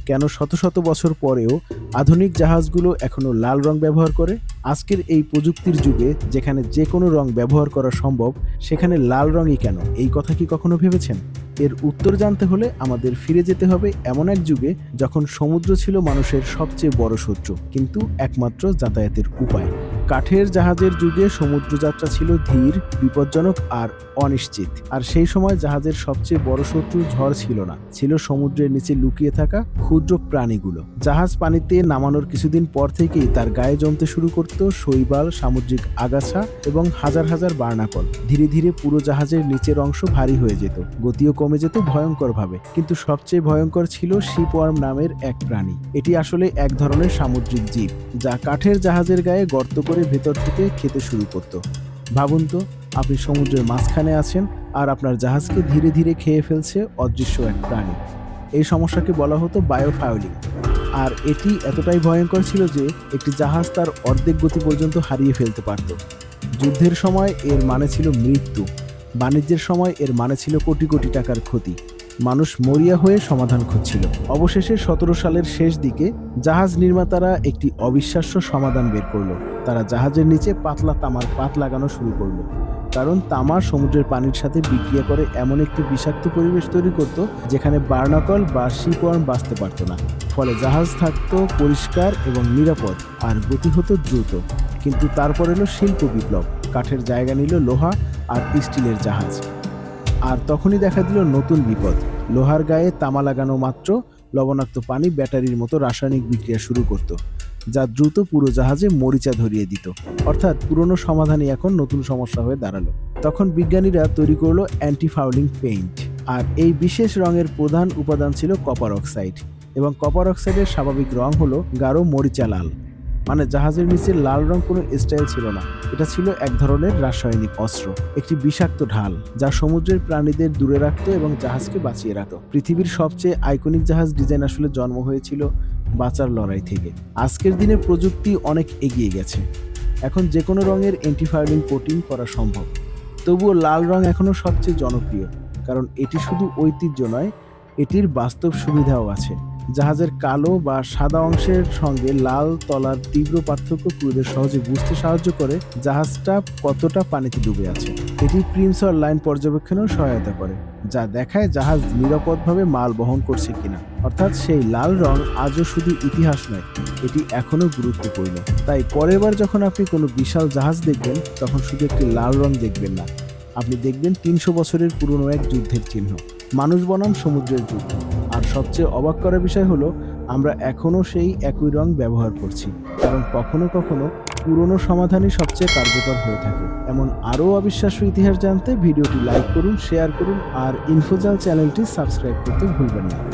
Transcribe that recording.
কেন শত শত বছর পরেও আধুনিক জাহাজগুলো এখনো লাল রং ব্যবহার করে? আজকের এই প্রযুক্তির যুগে যেখানে যে কোনো রং ব্যবহার করা সম্ভব, সেখানে লাল রঙই কেন? এই কথা কি কখনো ভেবেছেন? এর উত্তর জানতে হলে আমাদের ফিরে যেতে হবে এমন এক যুগে যখন সমুদ্র ছিল মানুষের সবচেয়ে বড় শত্রু, কিন্তু একমাত্র যাতায়াতের উপায়। কাঠের জাহাজের যুগে সমুদ্রযাত্রা ছিল ধীর, বিপজ্জনক আর অনিশ্চিত। আর সেই সময় জাহাজের সবচেয়ে বড় শত্রু ঝড় ছিল না, ছিল সমুদ্রের নিচে লুকিয়ে থাকা ক্ষুদ্র প্রাণীগুলো। জাহাজ পানিতে নামানোর কিছুদিন পর থেকেই তার গায়ে জমতে শুরু করত শৈবাল, সামুদ্রিক আগাছা এবং হাজার হাজার বার্নাকল। ধীরে ধীরে পুরো জাহাজের নিচের অংশ ভারী হয়ে যেত, গতিও কমে যেত ভয়ঙ্করভাবে। কিন্তু সবচেয়ে ভয়ঙ্কর ছিল শিপওয়ার্ম নামের এক প্রাণী। এটি আসলে এক ধরনের সামুদ্রিক জীব, যা কাঠের জাহাজের গায়ে গর্ত করে ভেতর থেকে খেতে শুরু করত। ভাবুন তো, আপনি সমুদ্রের মাঝখানে আছেন আর আপনার জাহাজকে ধীরে ধীরে খেয়ে ফেলছে অদৃশ্য এক প্রাণী। এই সমস্যাকে বলা হতো বায়োফাউলিং। আর এটি এতটাই ভয়ঙ্কর ছিল যে একটি জাহাজ তার অর্ধেক গতি পর্যন্ত হারিয়ে ফেলতে পারত। যুদ্ধের সময় এর মানে ছিল মৃত্যু, বাণিজ্যের সময় এর মানে ছিল কোটি কোটি টাকার ক্ষতি। মানুষ মরিয়া হয়ে সমাধান খুঁজছিল। অবশেষে 17 সালের শেষ দিকে জাহাজ নির্মাতারা একটি অবিশ্বাস্য সমাধান বের করলো। তারা জাহাজের নিচে পাতলা তামার পাত লাগানো শুরু করলো, কারণ তামা সমুদ্রের পানির সাথে বিক্রিয়া করে এমন একটি বিষাক্ত পরিবেশ তৈরি করত যেখানে বার্নাকল বা শিপওয়ার্ম বাঁচতে পারত না। ফলে জাহাজ থাকতো পরিষ্কার এবং নিরাপদ, আর গতি হতো দ্রুত। কিন্তু তারপর এলো শিল্প বিপ্লব। কাঠের জায়গা নিল লোহা আর স্টিলের জাহাজ। আর তখনই দেখা দিল নতুন বিপদ। লোহার গায়ে তামা লাগানো মাত্র লবণাক্ত পানি ব্যাটারির মতো রাসায়নিক বিক্রিয়া শুরু করত, যা দ্রুত পুরো জাহাজে মরিচা ধরিয়ে দিত। অর্থাৎ পুরনো সমাধানই এখন নতুন সমস্যা হয়ে দাঁড়ালো। তখন বিজ্ঞানীরা তৈরি করলো অ্যান্টি-ফাউলিং পেইন্ট। আর এই বিশেষ রঙের প্রধান উপাদান ছিল কপার অক্সাইড, এবং কপার অক্সাইডের স্বাভাবিক রং হলো গাঢ় মরিচা লাল। মানে জাহাজের নিচে লাল রং কোনো স্টাইল ছিল না, এটা ছিল এক ধরনের রাসায়নিক অস্ত্র, একটি বিষাক্ত ঢাল যা সমুদ্রের প্রাণীদের দূরে রাখতো এবং জাহাজকে বাঁচিয়ে রাখত। পৃথিবীর সবচেয়ে আইকনিক জাহাজ ডিজাইন আসলে জন্ম হয়েছিল বাঁচার লড়াই থেকে। আজকের দিনে প্রযুক্তি অনেক এগিয়ে গেছে, এখন যে কোনো রঙের অ্যান্টি-ফাউলিং কোটিং করা সম্ভব। তবুও লাল রং এখনও সবচেয়ে জনপ্রিয়, কারণ এটি শুধু ঐতিহ্য নয়, এটির বাস্তব সুবিধাও আছে। জাহাজের কালো বা সাদা অংশের সঙ্গে লাল তলার তীব্র পার্থক্য ক্রুদের সহজে বুঝতে সাহায্য করে জাহাজটা কতটা পানিতে ডুবে আছে। এটি প্রিমসর লাইন পর্যবেক্ষণেও সহায়তা করে, যা দেখায় জাহাজ নিরাপদভাবে মাল বহন করছে কিনা। অর্থাৎ সেই লাল রং আজও শুধু ইতিহাস নয়, এটি এখনও গুরুত্বপূর্ণ। তাই পরের বার যখন আপনি কোনো বিশাল জাহাজ দেখবেন, তখন শুধু একটি লাল রং দেখবেন না, আপনি দেখবেন 300 বছরের পুরনো এক যুদ্ধের চিহ্ন, মানুষ বনাম সমুদ্রের যুদ্ধ। আর সবচেয়ে অবাক করার বিষয় হলো, আমরা এখনও সেই একই রং ব্যবহার করছি, কারণ কখনো কখনো পুরনো সমাধানই সবচেয়ে কার্যকর হয়ে থাকে। এমন আরও অবিশ্বাস্য ইতিহাস জানতে ভিডিওটি লাইক করুন, শেয়ার করুন, আর ইনফোজাল চ্যানেলটি সাবস্ক্রাইব করতে ভুলবেন না।